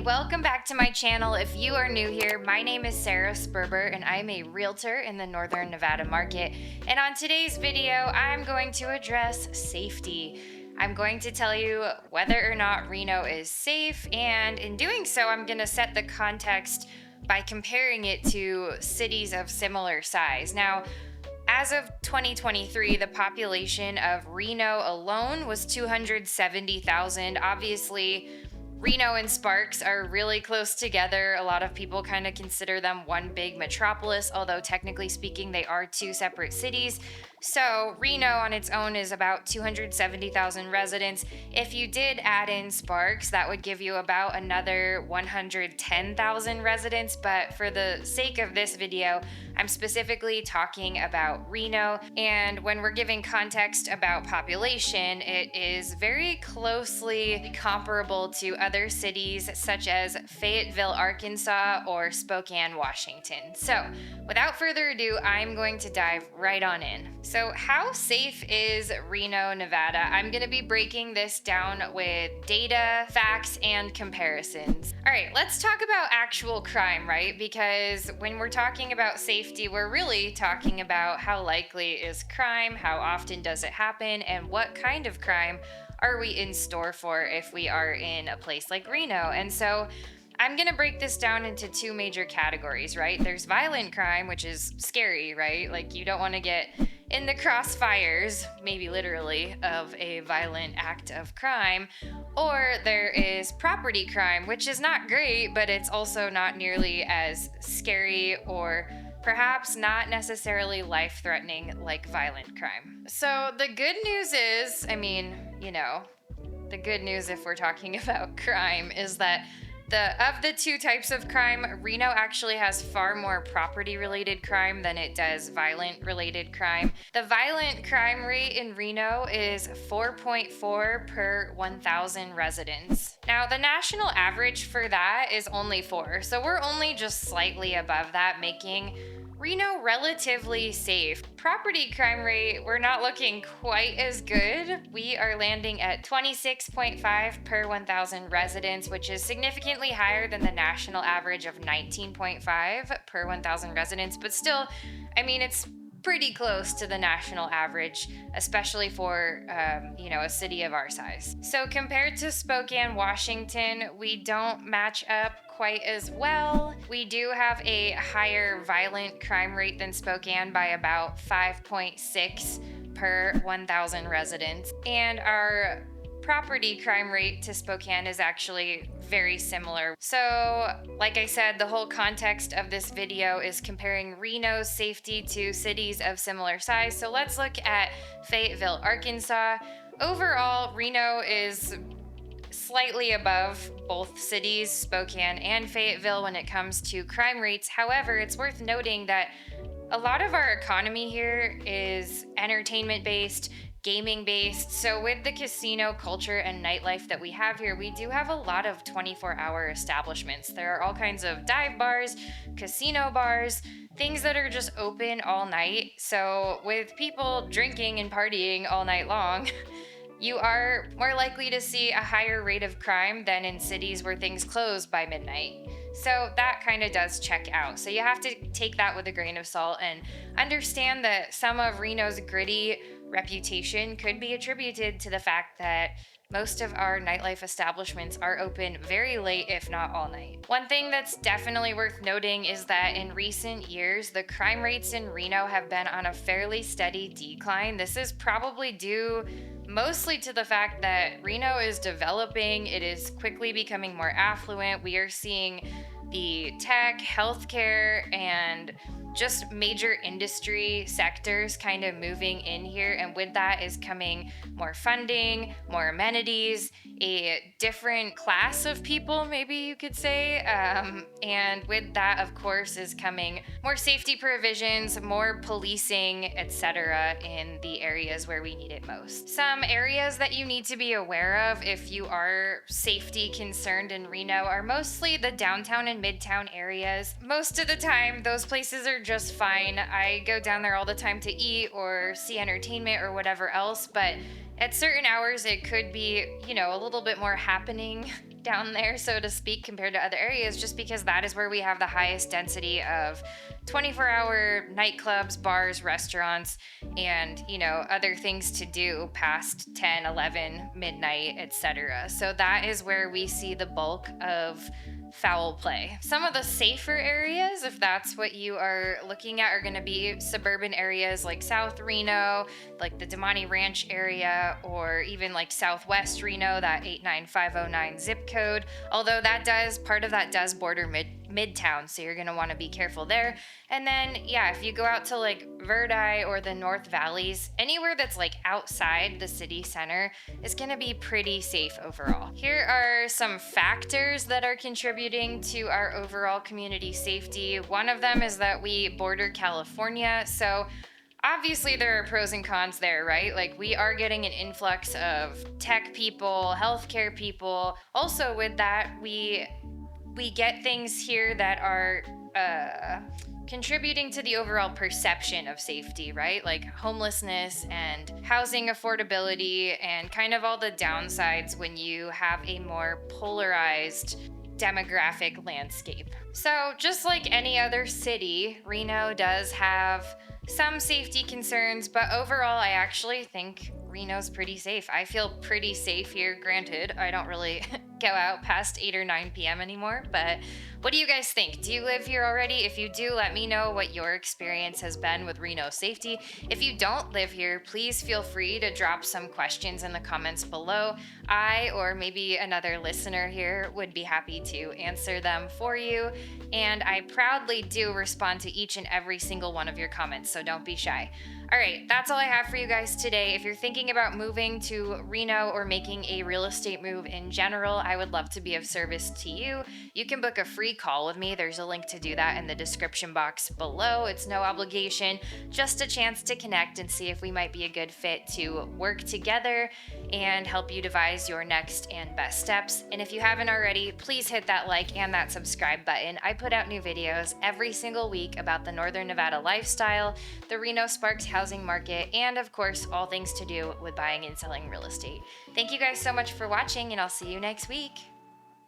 Welcome back to my channel. If you are new here, my name is Sarah Sperber and I'm a realtor in the Northern Nevada market. And on today's video, I'm going to address safety. I'm going to tell you whether or not Reno is safe, and in doing so, I'm going to set the context by comparing it to cities of similar size. Now, as of 2023, the population of Reno alone was 270,000. Obviously, Reno and Sparks are really close together. A lot of people kind of consider them one big metropolis, although technically speaking, they are two separate cities. So Reno on its own is about 270,000 residents. If you did add in Sparks, that would give you about another 110,000 residents. But for the sake of this video, I'm specifically talking about Reno. And when we're giving context about population, it is very closely comparable to other cities such as Fayetteville, Arkansas, or Spokane, Washington. So without further ado, I'm going to dive right on in. So how safe is Reno, Nevada? I'm going to be breaking this down with data, facts, and comparisons. All right, let's talk about actual crime, right? Because when we're talking about safety, we're really talking about how likely is crime, how often does it happen, and what kind of crime are we in store for if we are in a place like Reno. And so I'm going to break this down into two major categories, right? There's violent crime, which is scary, right? Like you don't want to get in the crossfires, maybe literally, of a violent act of crime. Or there is property crime, which is not great, but it's also not nearly as scary or perhaps not necessarily life-threatening like violent crime. So the good news is, the good news if we're talking about crime is that of the two types of crime, Reno actually has far more property-related crime than it does violent-related crime. The violent crime rate in Reno is 4.4 per 1,000 residents. Now, the national average for that is only 4, so we're only just slightly above that, making Reno relatively safe. Property crime rate, we're not looking quite as good. We are landing at 26.5 per 1,000 residents, which is significantly higher than the national average of 19.5 per 1,000 residents, but still, it's pretty close to the national average, especially for, a city of our size. So compared to Spokane, Washington, we don't match up quite as well. We do have a higher violent crime rate than Spokane by about 5.6 per 1,000 residents. And our property crime rate to Spokane is actually very similar. So, like I said, the whole context of this video is comparing Reno's safety to cities of similar size. So let's look at Fayetteville, Arkansas. Overall, Reno is slightly above both cities, Spokane and Fayetteville, when it comes to crime rates. However, it's worth noting that a lot of our economy here is entertainment-based, gaming-based. So with the casino culture and nightlife that we have here, we do have a lot of 24-hour establishments. There are all kinds of dive bars, casino bars, things that are just open all night. So with people drinking and partying all night long, you are more likely to see a higher rate of crime than in cities where things close by midnight. So that kind of does check out. So you have to take that with a grain of salt and understand that some of Reno's gritty reputation could be attributed to the fact that most of our nightlife establishments are open very late, if not all night. One thing that's definitely worth noting is that in recent years, the crime rates in Reno have been on a fairly steady decline. This is probably due mostly to the fact that Reno is developing. It is quickly becoming more affluent. We are seeing the tech, healthcare, and just major industry sectors kind of moving in here, and with that is coming more funding, more amenities, a different class of people, maybe you could say, and with that, of course, is coming more safety provisions, more policing, etc. in the areas where we need it most. Some areas that you need to be aware of if you are safety concerned in Reno are mostly the downtown and midtown areas. Most of the time, those places are just fine. I go down there all the time to eat or see entertainment or whatever else, but at certain hours it could be, a little bit more happening down there, so to speak, compared to other areas, just because that is where we have the highest density of 24-hour nightclubs, bars, restaurants, and, other things to do past 10, 11, midnight, etc. So that is where we see the bulk of foul play. Some of the safer areas, if that's what you are looking at, are going to be suburban areas like South Reno, like the Damani Ranch area, or even like Southwest Reno, that 89509 zip code. Although part of that does border Midtown, so you're going to want to be careful there. And then, if you go out to like Verdi or the North Valleys, anywhere that's like outside the city center is going to be pretty safe overall. Here are some factors that are contributing to our overall community safety. One of them is that we border California, so obviously there are pros and cons there, right? Like, we are getting an influx of tech people, healthcare people. Also with that, we get things here that are contributing to the overall perception of safety, right? Like homelessness and housing affordability and kind of all the downsides when you have a more polarized demographic landscape. So just like any other city, Reno does have some safety concerns, but overall I actually think Reno's pretty safe. I feel pretty safe here. Granted, I don't really go out past 8 or 9 p.m. anymore, but what do you guys think? Do you live here already? If you do, let me know what your experience has been with Reno safety. If you don't live here, please feel free to drop some questions in the comments below. I, or maybe another listener here, would be happy to answer them for you, and I proudly do respond to each and every single one of your comments, so don't be shy. All right, that's all I have for you guys today. If you're thinking about moving to Reno or making a real estate move in general, I would love to be of service to you. You can book a free call with me. There's a link to do that in the description box below. It's no obligation, just a chance to connect and see if we might be a good fit to work together and help you devise your next and best steps. And if you haven't already, please hit that like and that subscribe button. I put out new videos every single week about the Northern Nevada lifestyle, the Reno-Sparks housing market, and of course, all things to do with buying and selling real estate. Thank you guys so much for watching, and I'll see you next week.